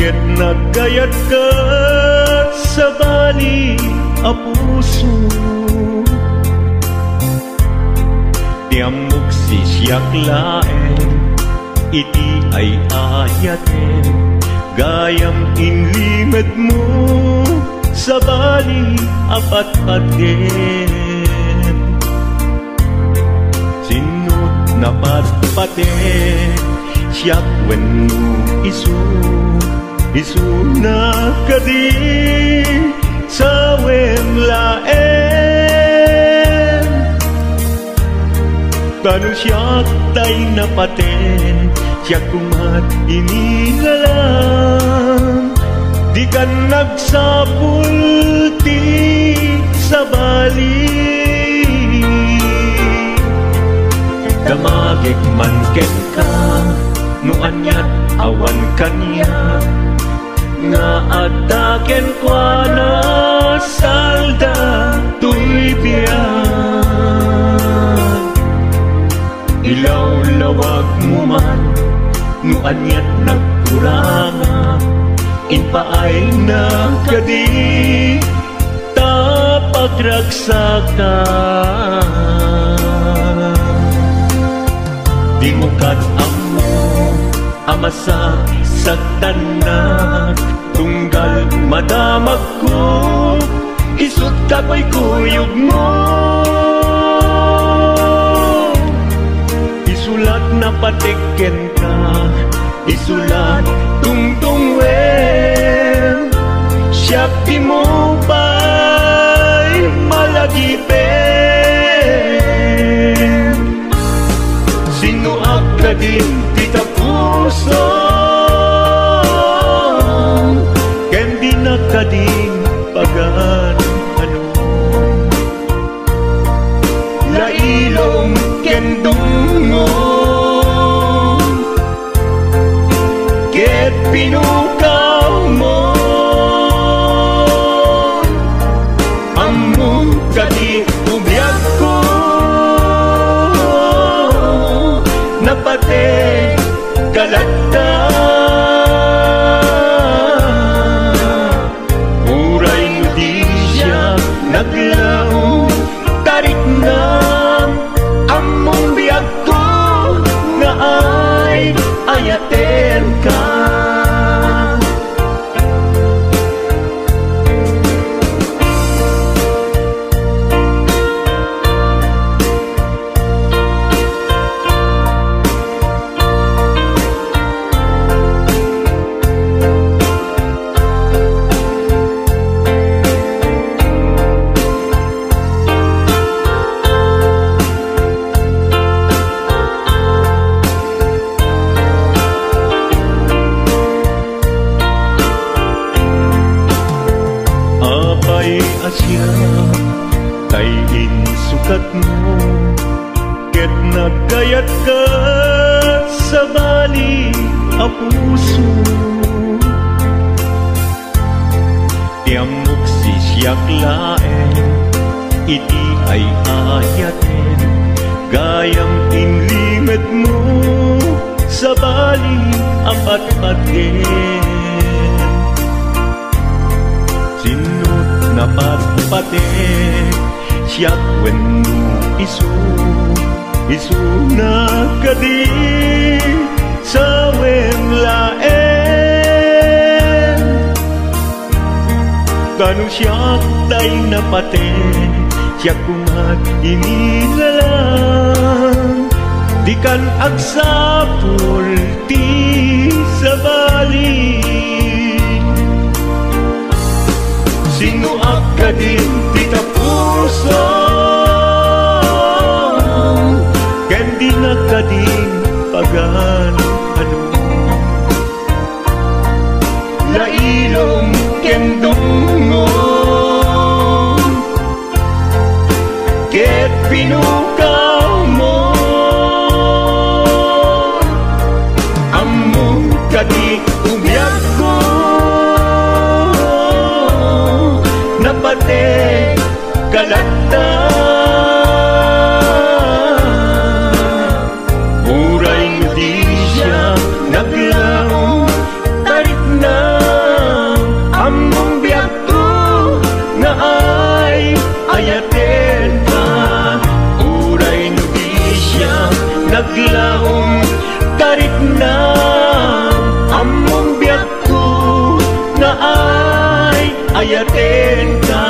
ket nagkayat ka sa bali a puso. Tiamok sisyak laen, iti ay ayaten, gayam inlimed mo sa bali apat-paten. Sinut na patpaten, siyak wenno isu na kadi sa wemlaen. Kanu siyak tay napaten, siyak kumat inilalang, di kan nagsapulti sa bali. Damagik man ken ka, no anyat awan kanya, nga ataken kwa na salda tuy biyan. Ilaw-lawag mo man, no anyat nagkuranga, inpaay na kadi tapagragsakan. Di mo kat-amo amasak sa tanak, tunggal madamag ko, isut kako'y kuyog mo. Isulat na patiken ka, isulat tungtungwen, siyak di mo ba'y malagipin. Sino ka din kita puso, ken di na kading pagan ano. Lailong ken dungo, ket pinukaw mo, among kadi ubiyag ko, napate kalagta. Uray mo di siya naglaong, tarik na among biyag ko, nga ay ayaten ka. Asya kay insukat mo, ket nagkayat ka sa bali a puso. Tiamok sisyak laen, iti ay ayaten, gayam inlimed mo sa bali apat-paten. Sinut na patpaten, siyak wenno isu na kadi sa wemlaen. Kanu siyak tay napaten, siyak kumat inilalang, di kan agsapulti sa bali. Sino ka din kita puso, ken di na kading pagan ano. Lailong ken dungo, ket pinukaw mo, among kadi ubiyag ko, napate kalagta. Uray mo di siya naglaong, tarik na bayaten ka.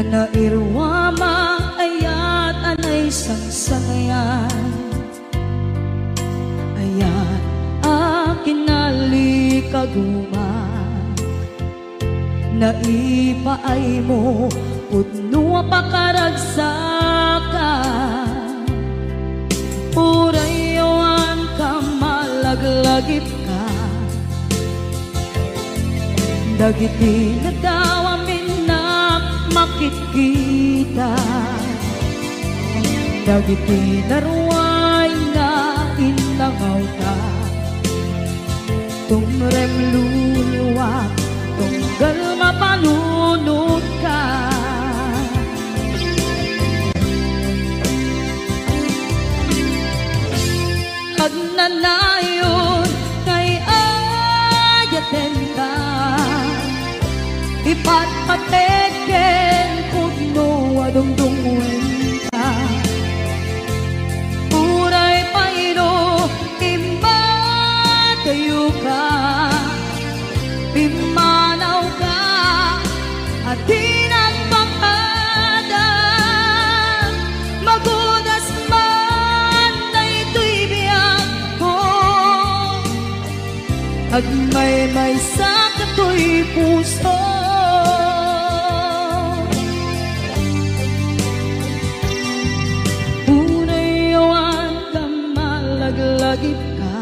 Nairwama ayat anay sangsangayan, ayat akin nalikaguma, naipaay mo pudno pakaragsakan, urayawan ka malaglagip ka, dagiti nadawamin makikita, dagiti naruay nga inlangaw ka, tumrem luluwa, tunggal mapanunod ka. Agnanayon kay ayaten ka, ipatpateken pudno adungdungwen ka, uray paino imbatayo ka, pimanaw ka at tinagpakada, magudas man na ito'y biyak ko, agmay-may sa kato'y puso. Lagip ka,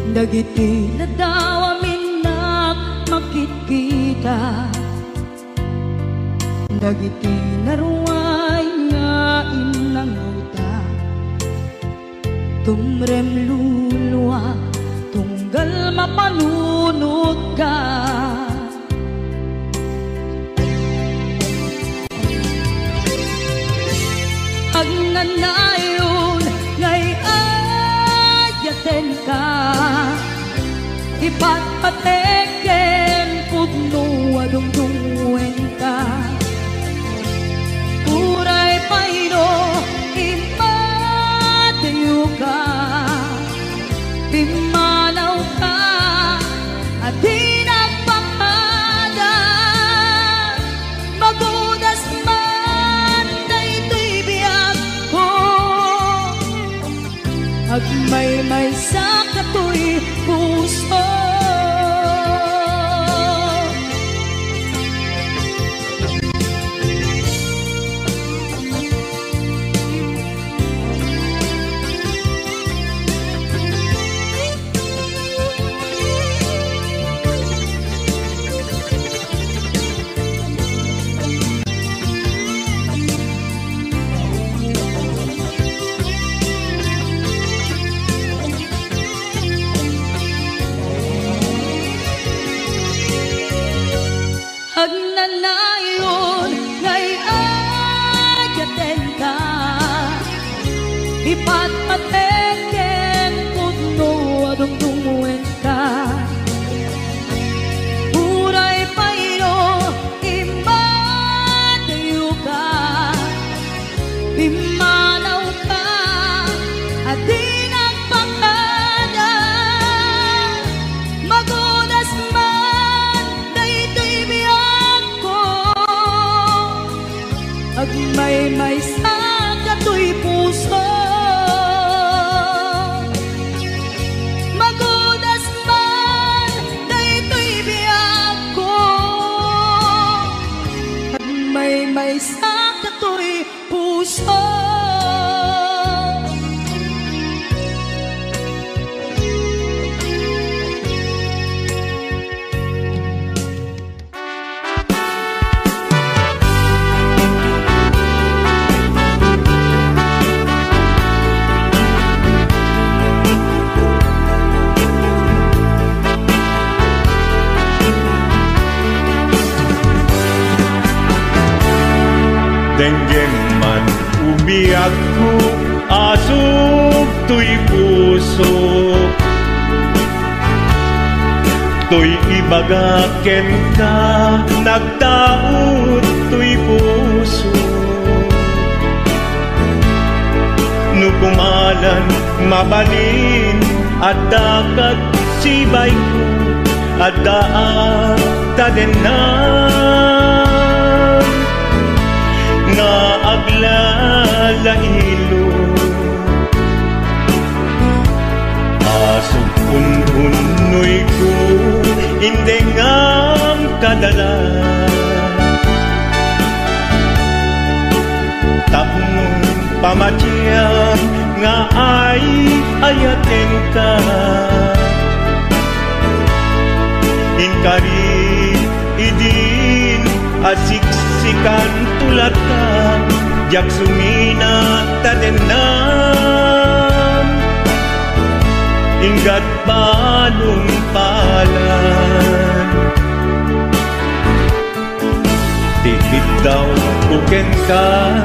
dagiti nadawamin na makikita, dagiti naruay nga inlangaw ta, tumrem luluwa, tunggal mapanunod ka. Agnanayon ngay ayaten ka, ipatpateken pudno adungdungwen ka, uray paino imatayo ka, pimanaw ka at tinagpakada, magudas man na ito'y biyak ko, agmay-may sa kato'y puso. Agnanayon ngay ayaten ka, ipatpateken pudno adungdungwen ka, uray paino imatayo ka, pimanaw ka at tinagpakada, magudas man na ito'y biyak ko, agmay-may sa kato'y puso. Magudas man na ito'y biyak ko, agmay-may sa kato'y puso. Denggem man umiyak ko, asog to'y puso. To'y ibagaken ka, nagtaot to'y puso. Nukumalan, mabalin, at dakat sibay ko, at daan tadenan. Nga aglalahilo, asog unhunoy ko, hindi ngam kadala. Tapong pamatyang nga ay ayaten ka. Inkari idin asiksikan tulat ka, jak sumina tadenan. Ingat balong palan, tipid daw buken ka,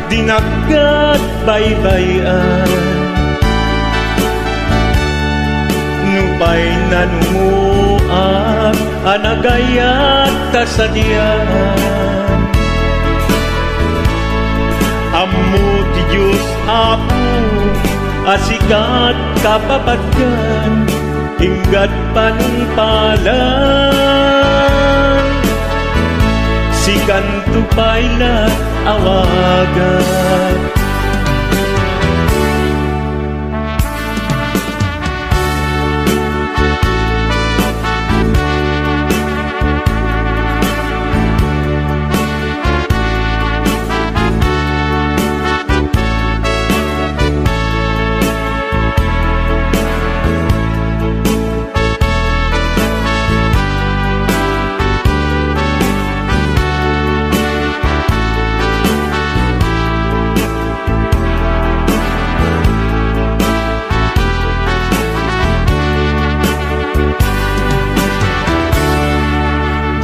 dinagat baybayan. Nupay nanumuap, anagayat tasadyan. Ammo ti Diyos Apo, asikat kapapatgan, hinggat panungpalan. Sikan tupaylat awagan.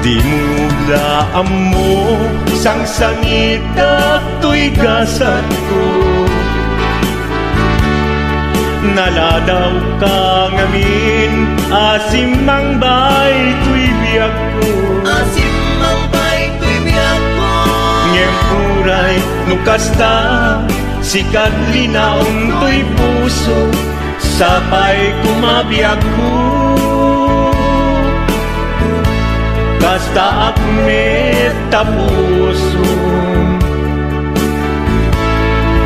Di mula mo sang sangita to'y gasat ko. Naladaw ka ngamin, asimang bay to'y biyak ko. Asimang bay to'y biyak ko. Ngempuray nukasta, sikat linaon to'y puso, sapay kumabiyak ko. Kasta akmet tapuso,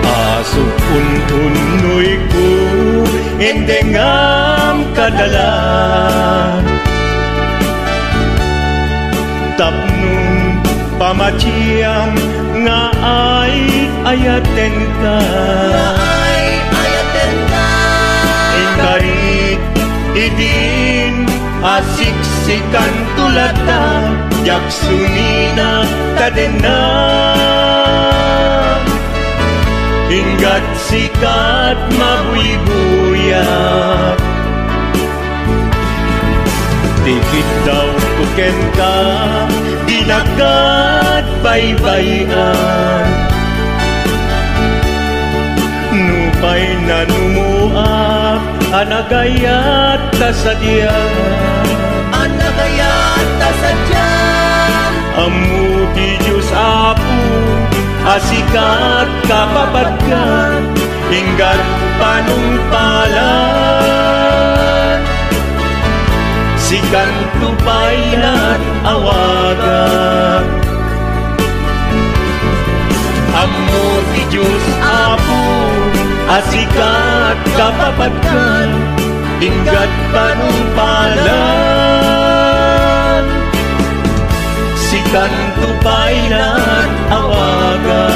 asog untunoy ko, endengam kadalan. Tapnong pamatyang nga ay ayaten ka. Ingkarit idin asiksikan tulata, jak sumina tadenan. Hinggat sikat mabuy-buyak, tipid daw kuken ka, dinagat baybayan. Nupay nanumuak, anagayat tasadyan. Anagayat tasadyan. Ammo ti Diyos Apo, asikat kapapatgan, hinggat panungpalan. Sikan tupaylan awagan. Ammo ti Diyos Apo, asikat kapapatgan, hinggat panungpalan. sikan tupay nag-awagan.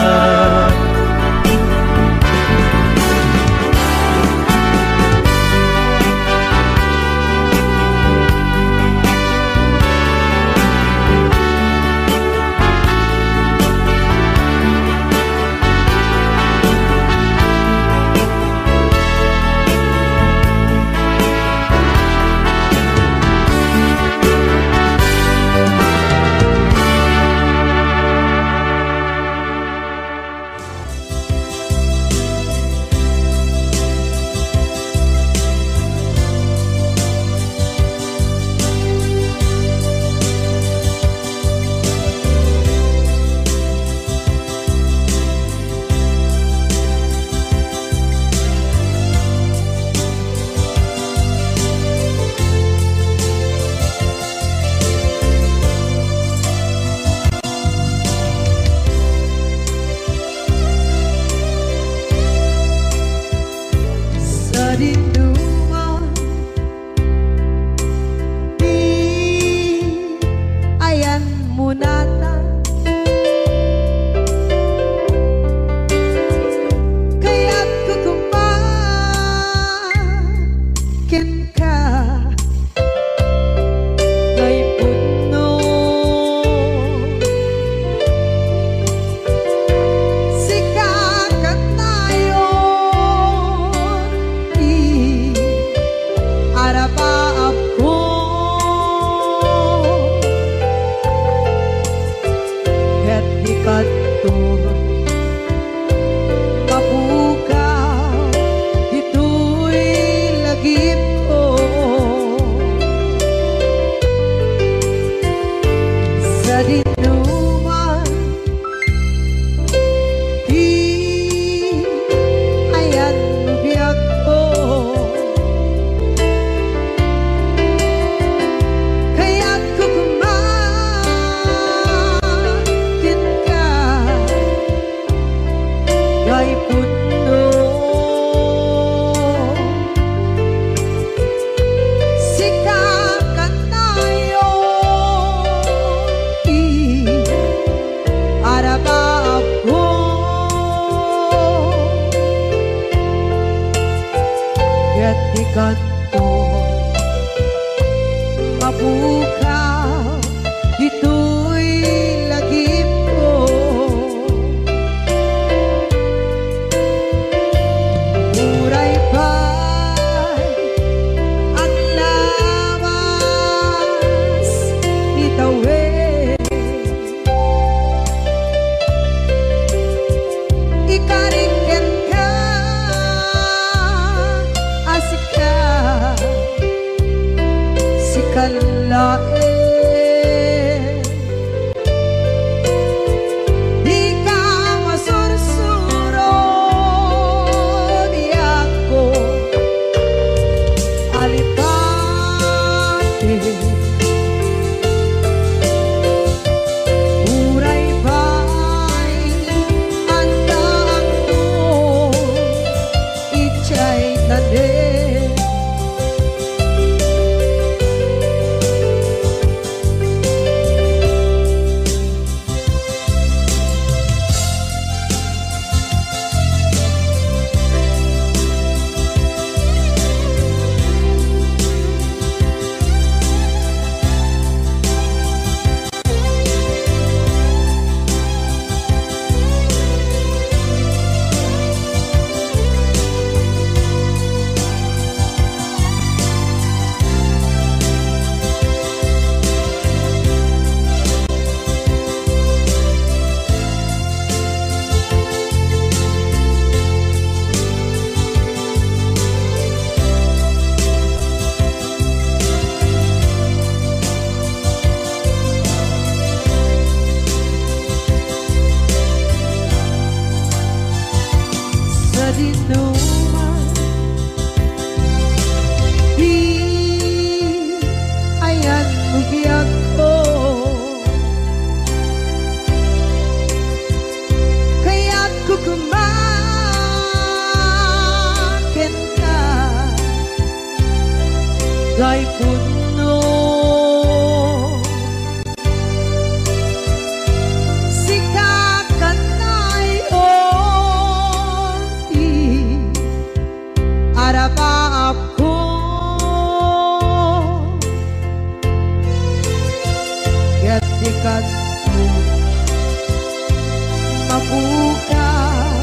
mabukaw,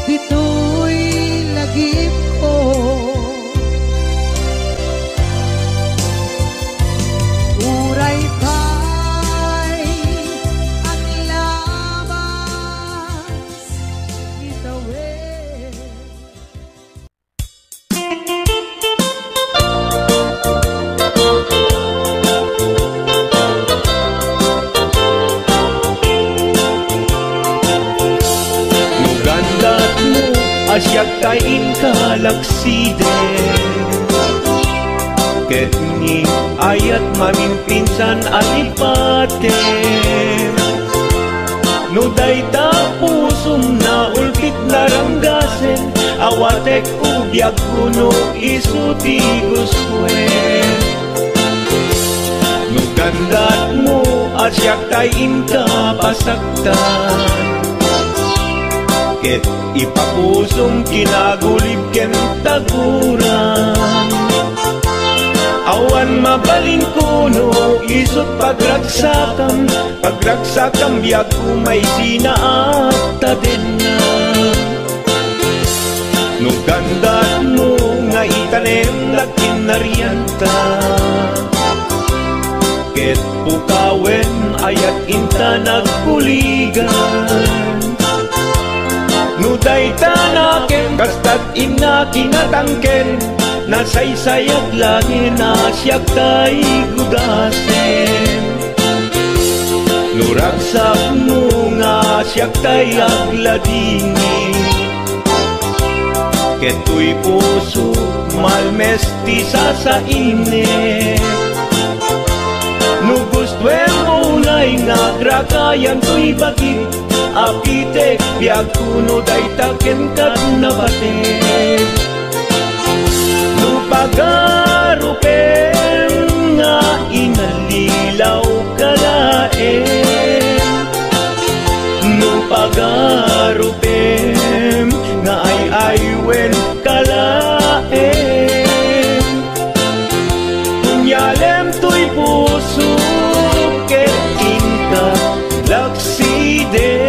dito'y lagip ko. Uray kay ang labas itawid. Nugandat mo asyak kain kalaksiden, ket ni ayat mamimpinsan alipaten. No dayta pusum na ulpit naranggasen, awatek ubyak kuno isuti guswen. No gandat mo asyak kain kapasaktan, ket ipapusong kinagulib ken taguran. Awan mabalin kuno isot pagragsakam, pagragsakam biag kumay sinaakta din na. No gandat mo nga itanem lakin naryanta, ket pukawen ayat inta nagkuligan. No dayta naken kastat ina kinatangken, nasaysayat langin asyak tay gudasen. No ragsak mo nga asyak tay agladini, keto'y puso malmesti sa init. No gustuem mo unay nga grakayan to'y bagit, apitek biag kuno dayta ken kat nabatek. No pagarupen nga inalilaw kalaen, no pagarupen nga ay-aywen kalaen. Kunyalem to'y puso ket inka laksiden,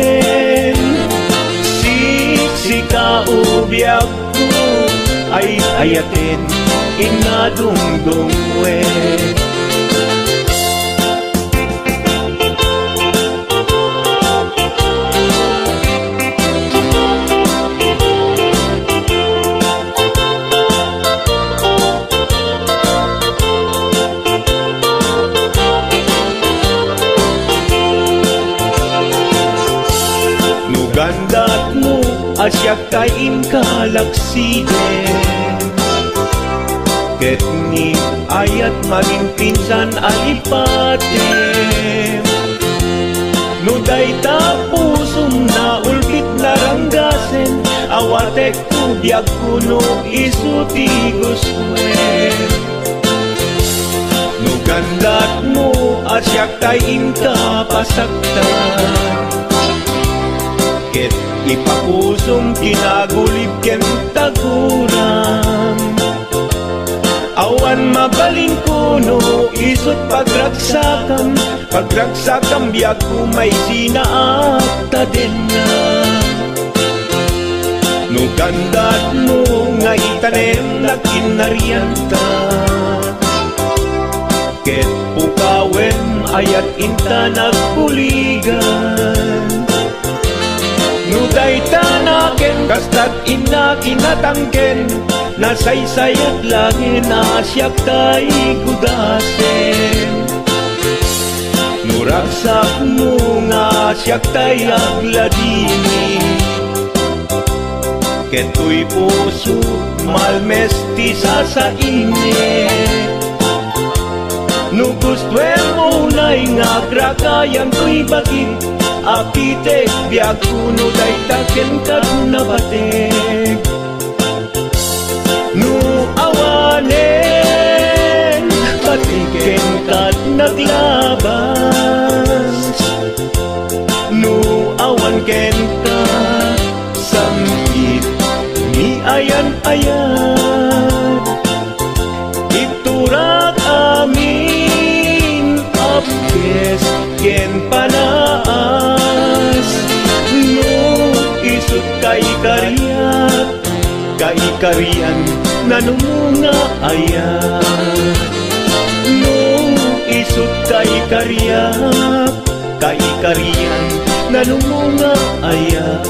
siksika ubyak ko ay ayatin inadungdungwe. Nugandat mo asyak kain kalaksiden, ket ni ayat mamimpinsan alipaten. No dayta pusum na ulpit naranggasen, awatek ubyak kuno isuti guswen. No gandat mo asyak kain kapasaktan, ket ipapusong kinagulib ken taguran. Awan mabalin kuno isot pagragsakam, pagragsakam biag kumay sinaakta din na. No gandat mo nga itanem lakin naryanta, ket pukawen ayat inta nagkuligan. No dayta naken kastat ina kinatangken, nasaysayat langin asyak tay gudasen. No ragsak mo nga asyak tay agladini, keto'y puso malmesti sa init. No gustuem mo unay nga grakayan to'y bagit, apitek biag kuno dayta ken kat nabatek. No awanen patiken kat naglabas, no awan ken ka samkit ni ayan-ayan. Iturak amin apkes ken panaas, no kariyak, kaikarian nanumunga ayan. No isut kaikariyak, kaikarian nanumunga ayan.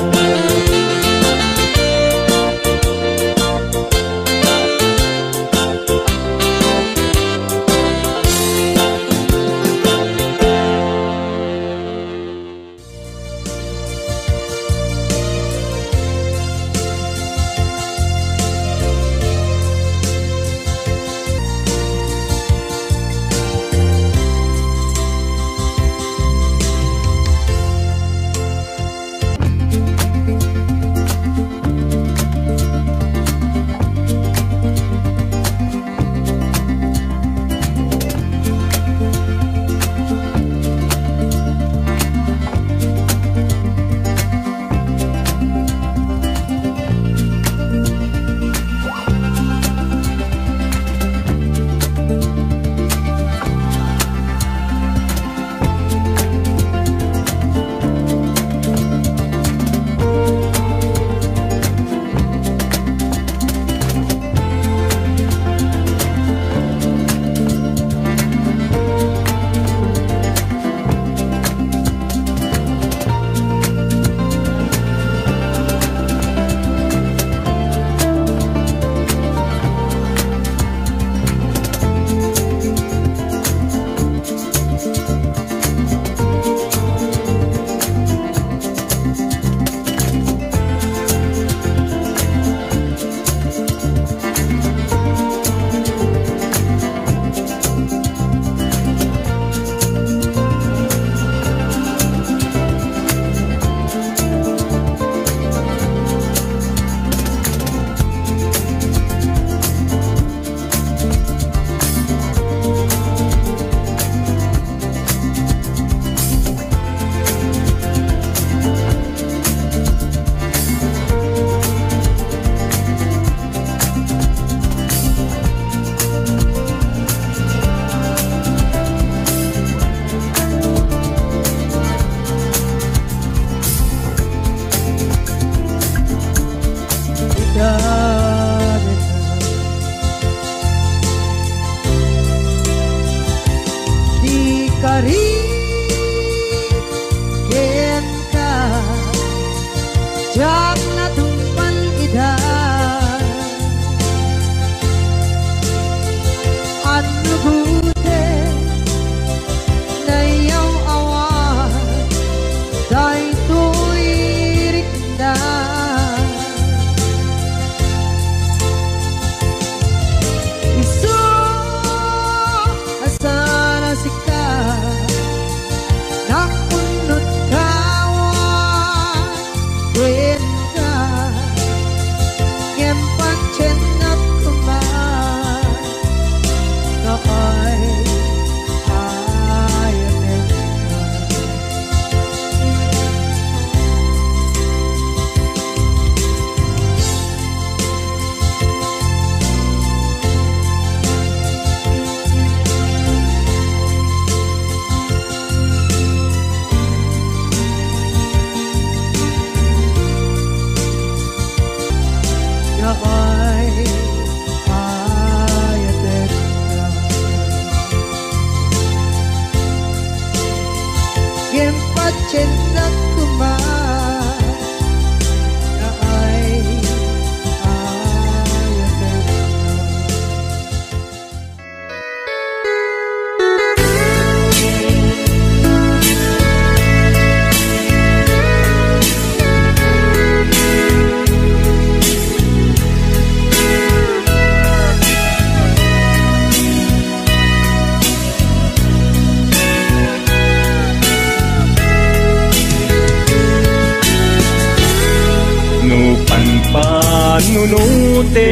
panunutik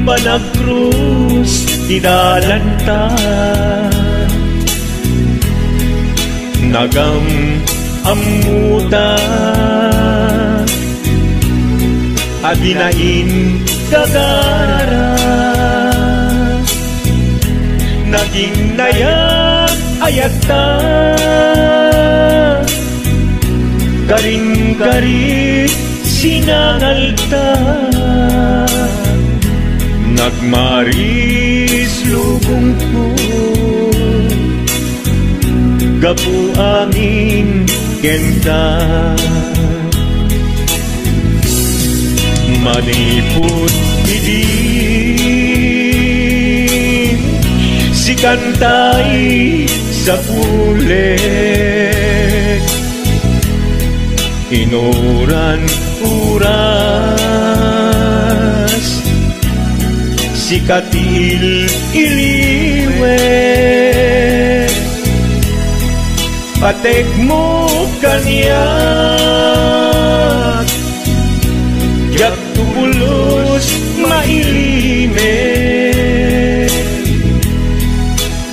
Panagkrus didalanta Nagam amuta Adinain gagara Naging nayag ayagta Garing-garit sinangalta, nagmaris lubong ko, gapu amin kenta. Maniput idin si kantay sa pulet, inuran uras si katil iliwet, patek mo kanyak yak tubulos mailimet,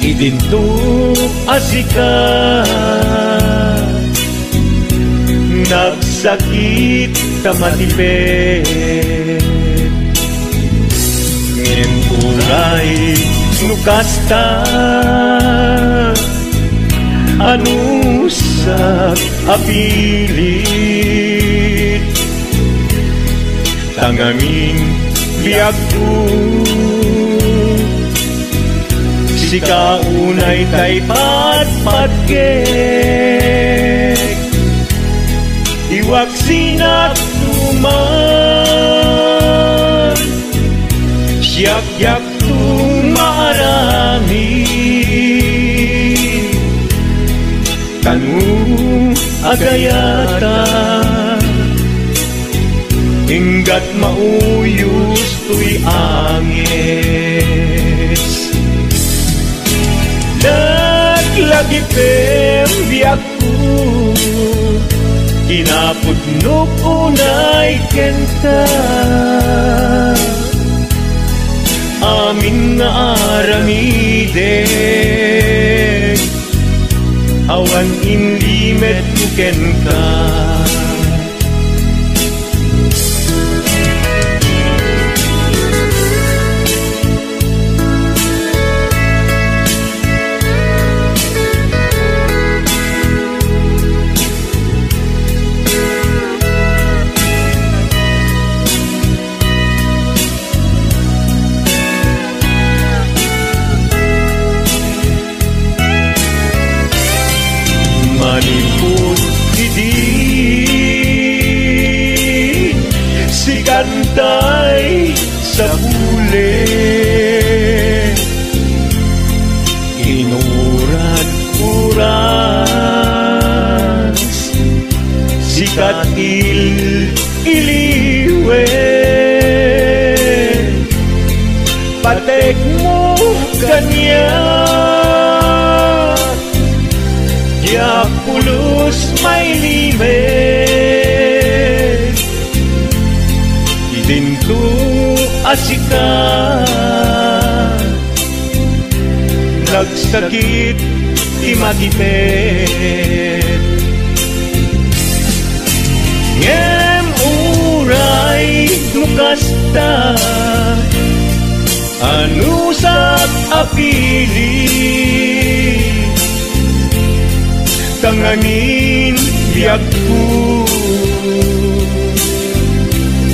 idinto asika nagsakit tamatipet. Ngin uray nukasta anusak apilit, tangamin biag ko si kaunay tay patpatgek, iwak sinak tuman siyak-yak tumarami, kanu agayata hinggat mauyos tuy angis. Naglagi pembiak ko, kinapudnok unay kenta, amin nga aramidek, awan inlimet kuken ka. Maniput idin si kantay sa pulet, inuran uras si katil iliwet, patek mo kanya ya pulos may limet, idinto asika nagsakit imatipet. Ngem uray nukasta anusak apilit, tanganin biag ko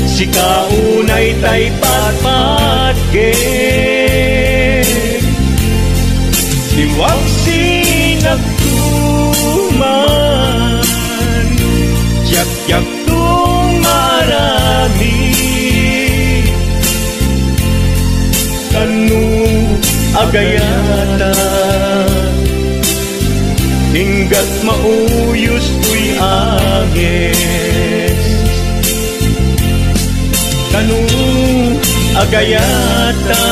si kaunay tay patpatgek, iwag sinagtuman yak-yak tumarami, kanu agayata hinggat mauyos tuy agis, kanu agayata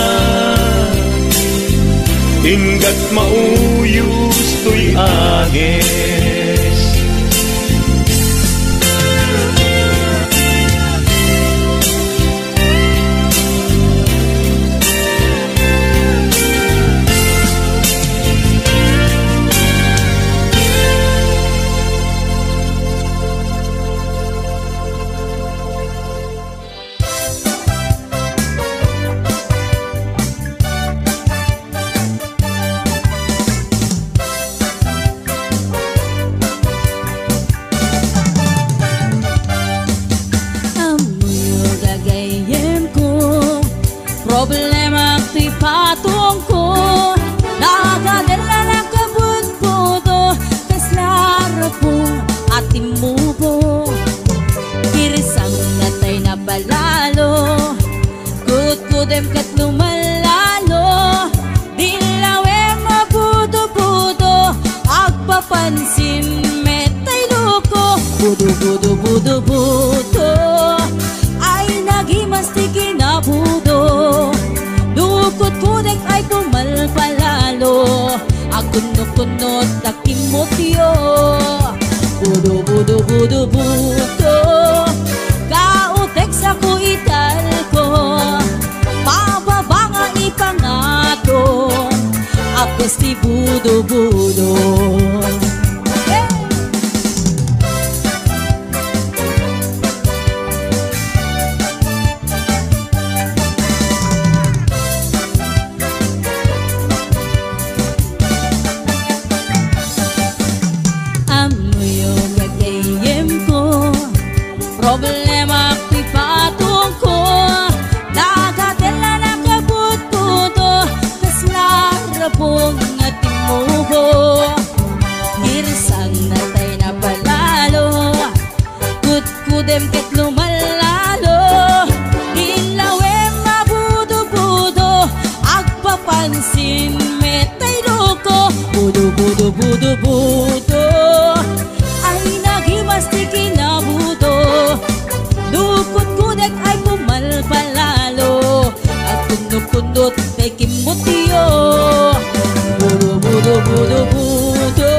hinggat mauyos tuy agis. kunot nakimotyo. Budo budo budo budo kautek sa kuital ko, pababa nga ipangato apes ti budo budo. Problema ko'y patong ko, nagatela na kabut-buto, tas larapong nga timuho. Girsang natay na palalo, kut-kudem ket lumalalo. Ilawem mabudo-budo, agpapansin metay loko. Budo-budo-budo-budo, ay nagimas ti kinabudo. Dukot kudek ay pumalpalalo, at kundot-kundot ay kimutyo. Budo budo budo budo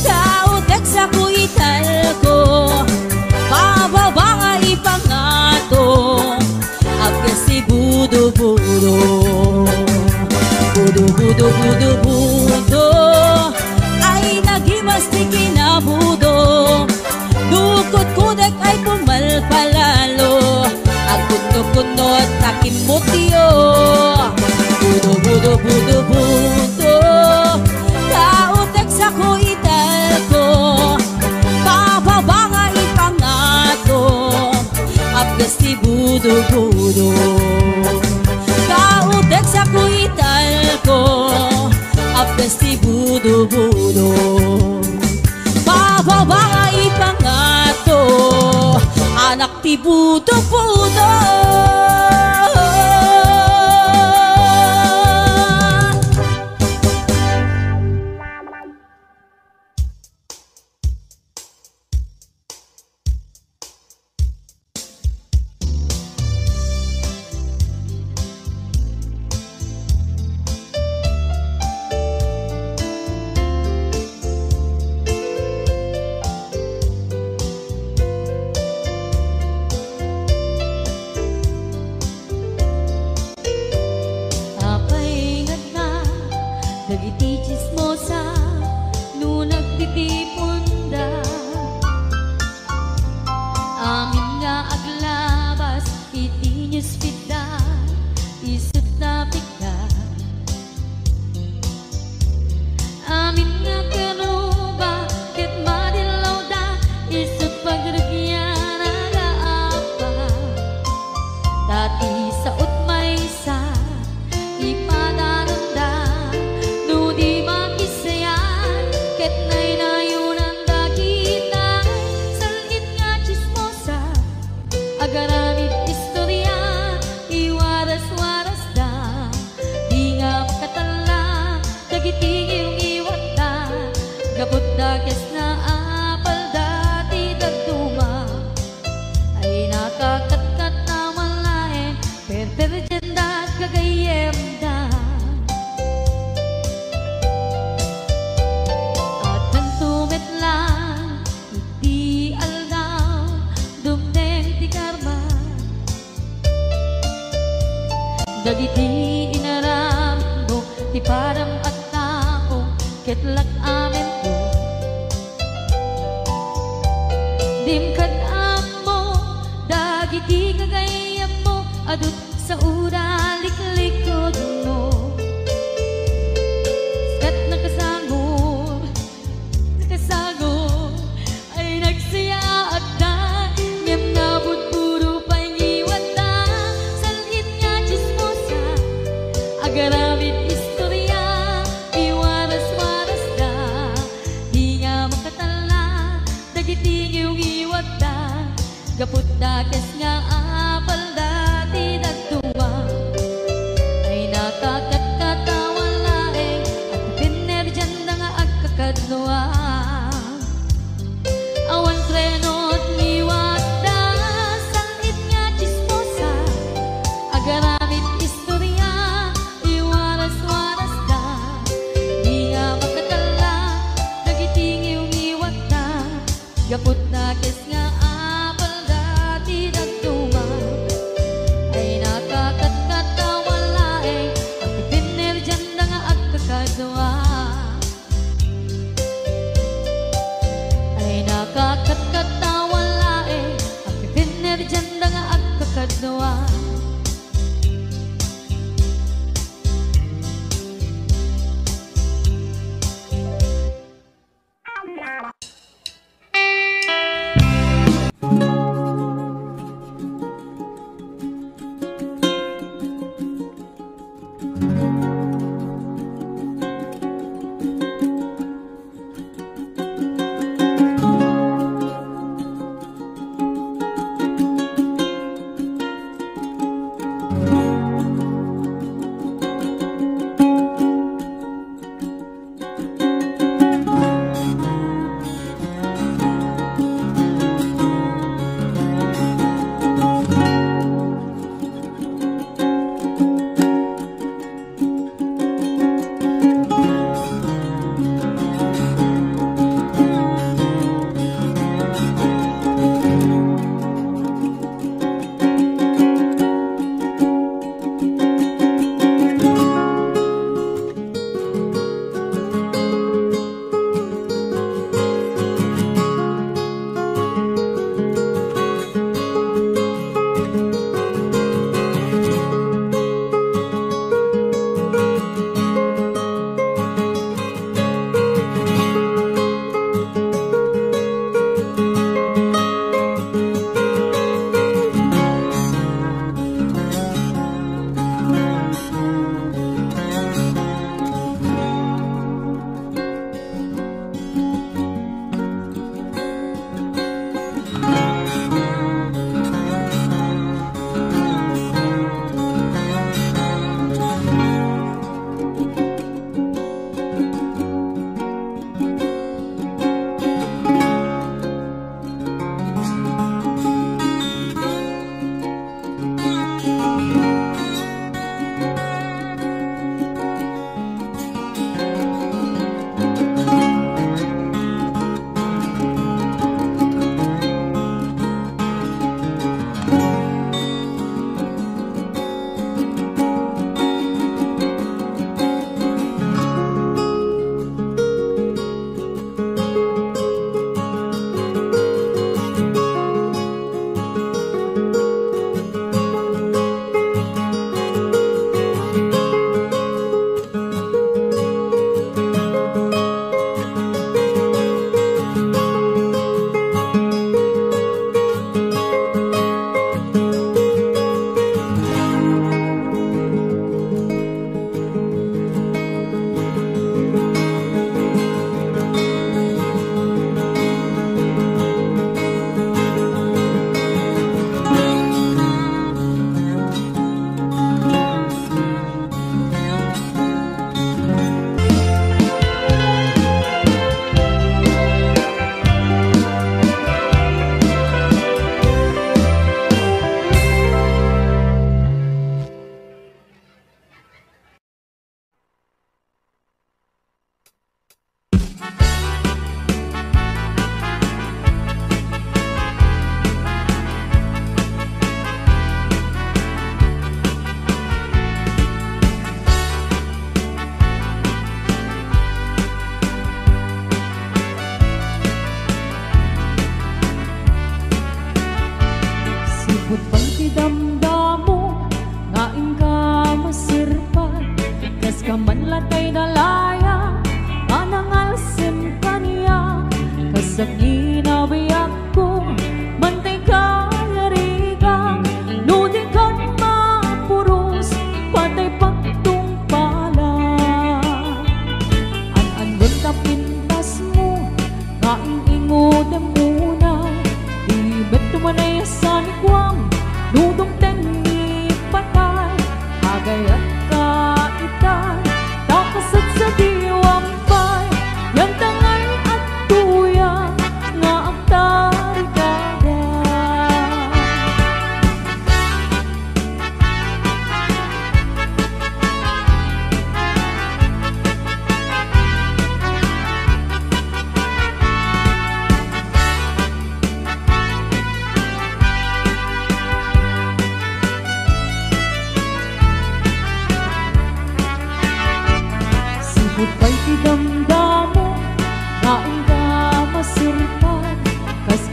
kautek sa kuital ko, pababa nga ipangato agkas si budo budo. Budo budo budo budo, ay nagimas ti kinabudo. Dukot kudek ay pumalpalalo, ang kunot-kunot nakimutyo. Budo budo budo budo kautek sa kuital ko, pababa nga ipangato apes ti budo budo. Kautek sa kuital ko, apes ti budo budo. Pababa nga ipangato, anak ti budo-budo. Dagiti chismosa no nagtitipunda, amin nga aglabas iti newsfeed isut na pigda. Amin nga kanuba ket madilaw da isut pagragyan agaapa. Dati sa utmay sa ipadaranda, no di makisayan ket nay nayunan dakita. Salit nga chismosa agaramid istorya, iwaras-waras da di nga makatala. Dagiti iyong iwat da gabot da kes na apal dati dagduma, ay nakakatkat na malain perperjenda kagayem da. At nantumet lang iti aldaw dumdeng ti karma, dagiti inaram mo ti param at tao ketlak amen ko. Dimkad mo dagiti kagayem mo adut sa uraliklikod mo. Kat nakasagor ay nagsaya at da ngem nabot puro pangiwat da. Salit nga chismosa agaramid istorya, iwaras-waras da di nga makatala. Dagiti iyong iwat da gaput da kes nga apal dati nagtuwa, ay nakakatkatawan laeng at pinerjan na nga agkakadnoa. Awan trenot niwat da salit nga chismosa agaramid istorya, iwaras-waras da di nga makatala. Kakat-katawan lae ang kinerjanda nga agkakadwa.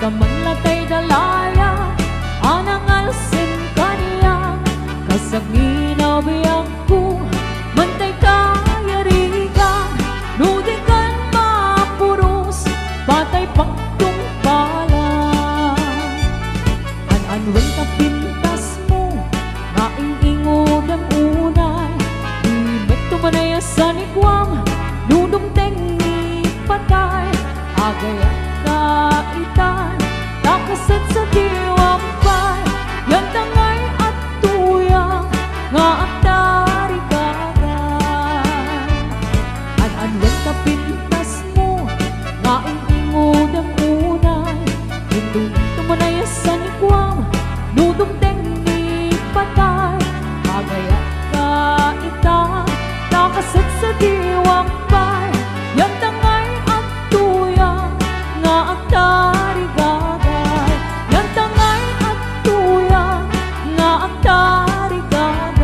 kamanlatay dalaya anang alsin kaniya kasangin abiyang ko mantay kayarigan nudikan mapuros batay pagtung pala an-anwen ka pintas mo nga ingingod ang unay imet tumanaya sa nikwam nunong tengi patay agaya kaitan nakasat sa diwang pay yan tangay at tuyang nga ang tarigagay an-anwen ka pintas mo nga ingingod ang unay nunong tumanaya sa nikwam nunong tengi patay agaya kaitan nakasat sa diwang pay yan tangay at tuyang nga ang tarigagay yan tangay at tuyang nga ang tarigagay.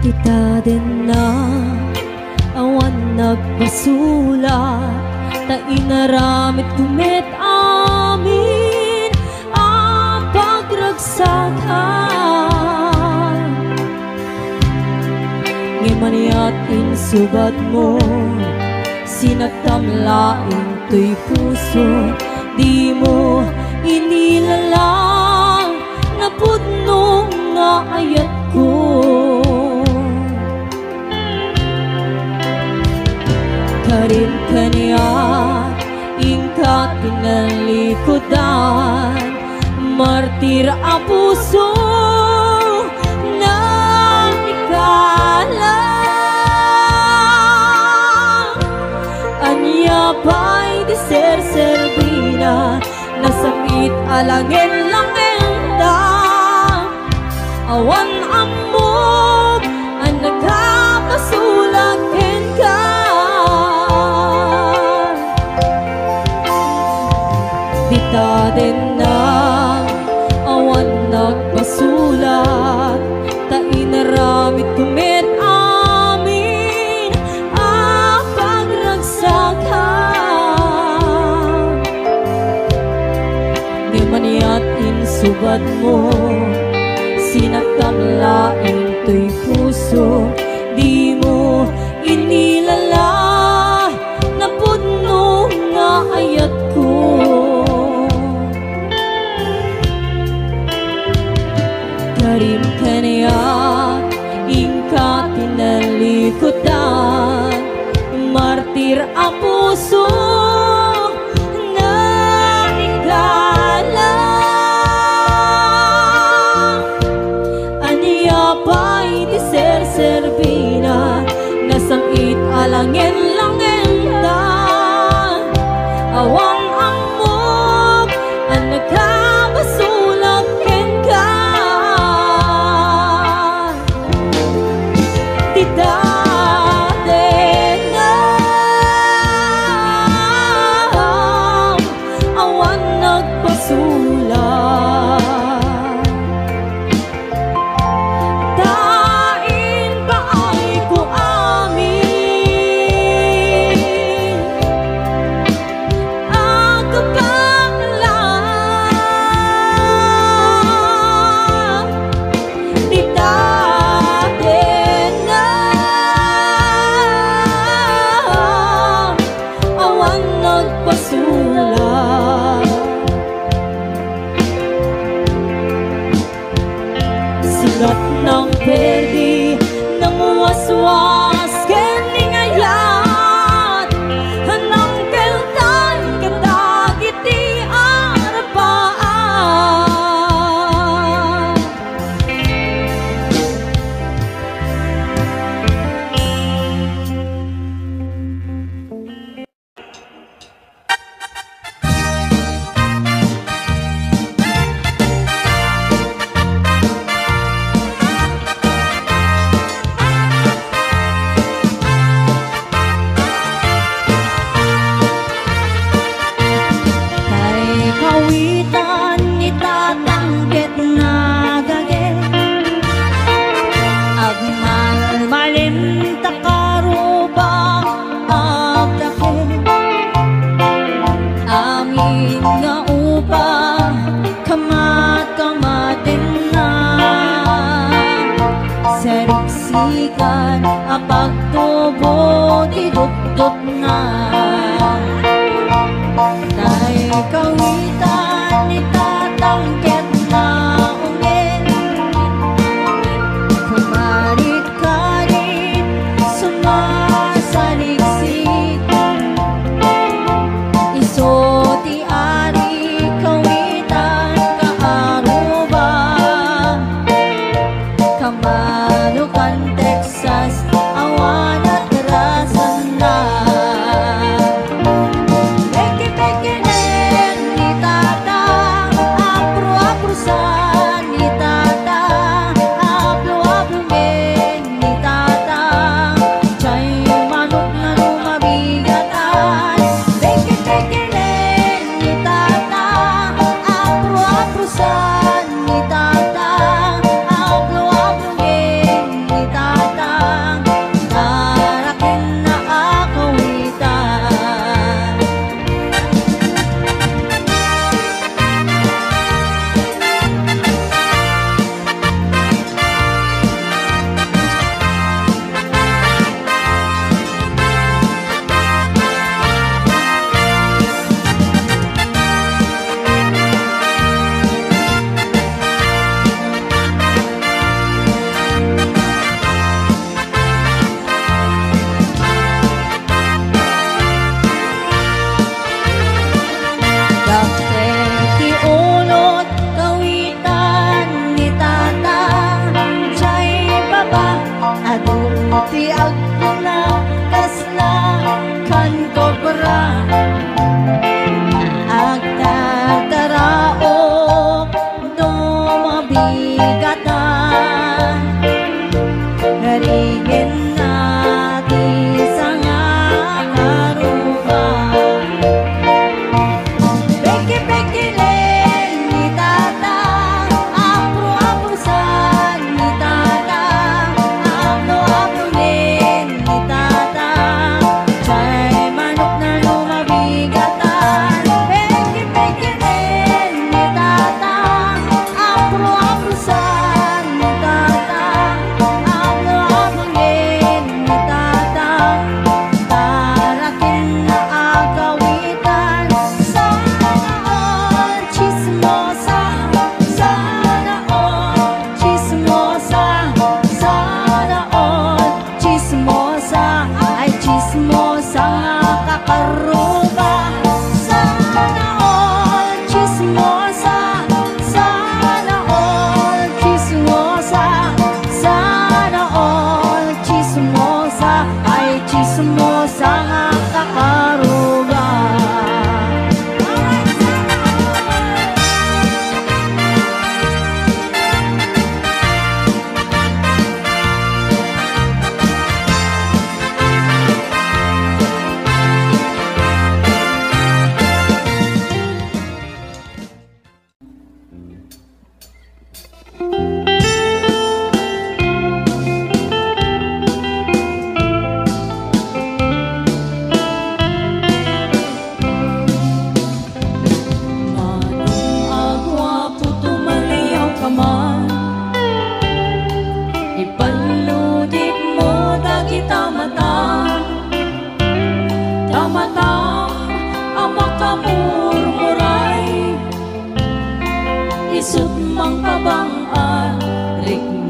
Kita din na awan nagpasulat ta inaramit kumit amin ang pagragsakan ngimaniat insubat mo sinagtamlaing to'y puso di mo inilalang na pudnong nga ayat ko karin kaniya ingka tinalikodan martir a puso na ikalang anya pa'y di ser-servina nasamit alangin lang enda awan amog ang nagkapasulag ka dita din na awan nagpasulat ta inaramit kumit amin ang pagragsakan di maniat insubad mo sinagtamlaing to'y puso di mo inilala na pudno nga ayat ko karim kaniya ingka tinalikodan martir a puso na ikalang aniya pa'y di ser-servina nasangit alangin lang enda awang amog ang nagkabasulag ka di dati na bigat ng perdi, namuwaswas kening ayat, hanang keltan kendag iti arapaan. Kawitan itatanggit na gagit, agmalmalin takarubang agdakit, amin nga upang kamat-kamatin na, sariksikan apagtubo tidut-dut na. Tay kawitan itatangket na ungin, kumarit-karit sumasaliksik, iso ti ari kawitan kaaruba, kamanukan Texas awan at rasan na.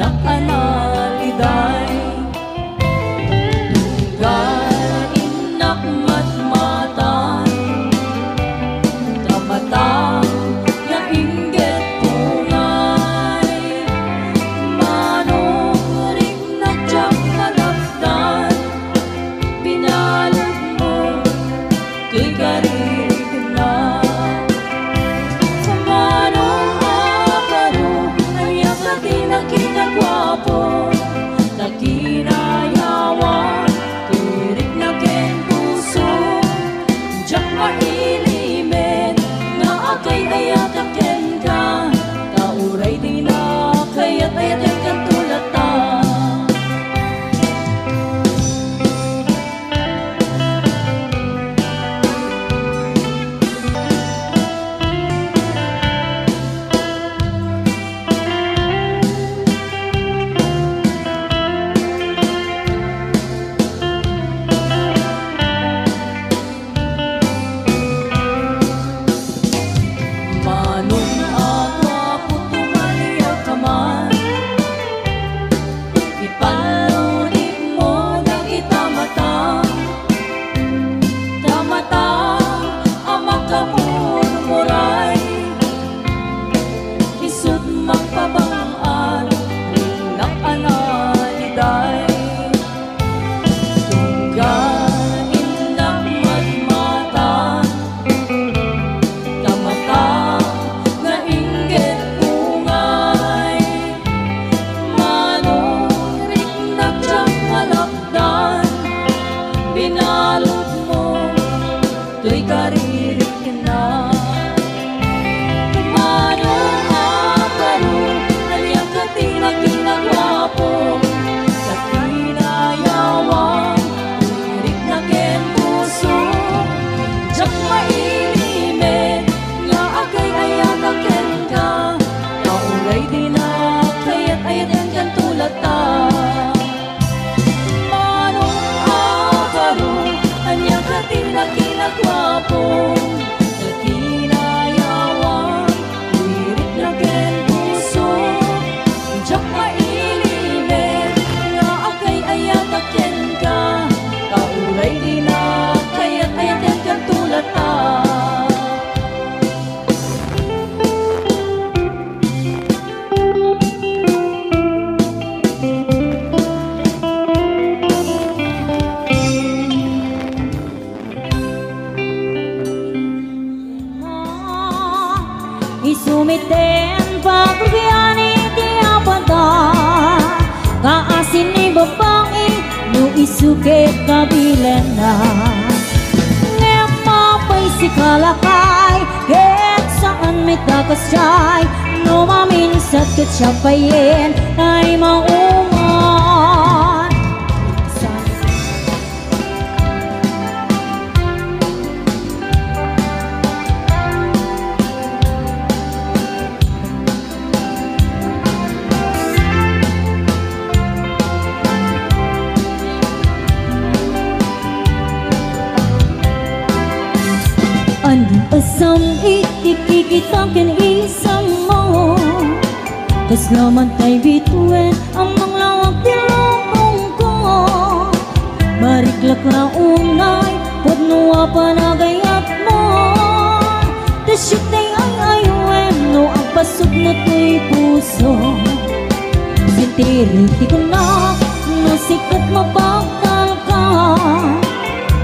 nakanaliday tunggal inak matmatan tamatang na inggit tungay manuring nadyang malapdan pinalad mo to'y karirig na sa manong aparo naiyak na tinagkinagwapo nagkinayawan tirik na ken puso diyak mailimen nga akay ayat aken ka kauray di na kayat ayat kan tulata manong ako tumaliyak ka man ipalunin mo na kita tamatang amak ka murmuray isut magpabangaan rinang analiday tunggal inak matmatan tamatang na inggit ungay manuring nadyang malapdan pinalot mo to'y karirig na manong aparo naliyak ka tinagkinagwapo sa kinayawan tirik na ken puso diyak mailimen nga akay ayat aken ka kauray di na kayat ayaten kan tulata manong aparo naliyak ka tinagkinagwapo sa kinayawan tirik na ken puso diyak mailimen nga akay ayat aken ka kauray di na kayat ayaten kan tulata isumiten pagbiani di apada kaasin ni babae no isuke kabilan na ngepapay si kalakay ket saan may takas siya'y no maminsat ket siyapayin ay mauman anding asam ikikitakin isang mo tas laman tay bituin ang manglawag tilong ko mariklak na unay pudnuwa panagayat mo tas siyutay ay ayuin no ang pasok na to'y puso sintiriti ko na no sikat mapagtal ka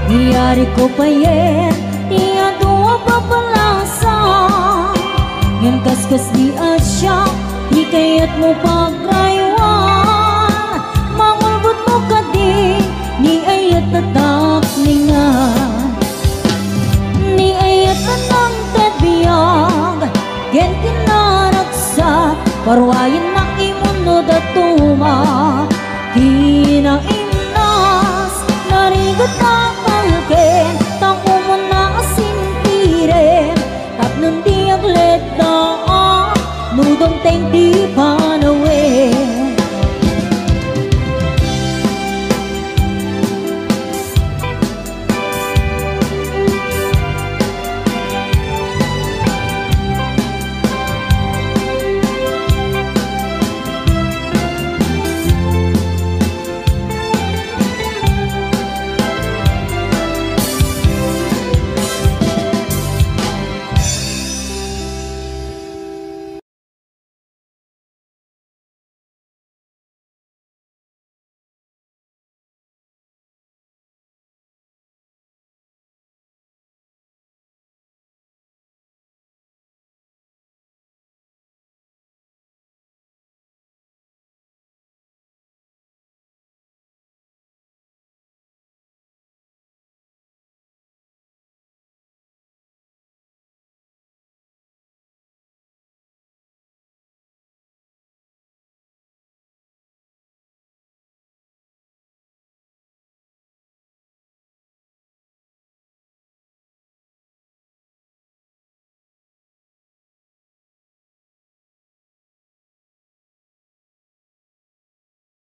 iyari ko pa yen iya dua papalasa ngem kaskas di asya di kayat mo pagraywan mangulbot mo kadi ni ayat tatak ningan ni ayat anang tebiyag gen kinaraksa parwayin na imuno datuma kinainas narigat ang malken tang umuna asintiren tap nang diaglet da nudong teng di panaw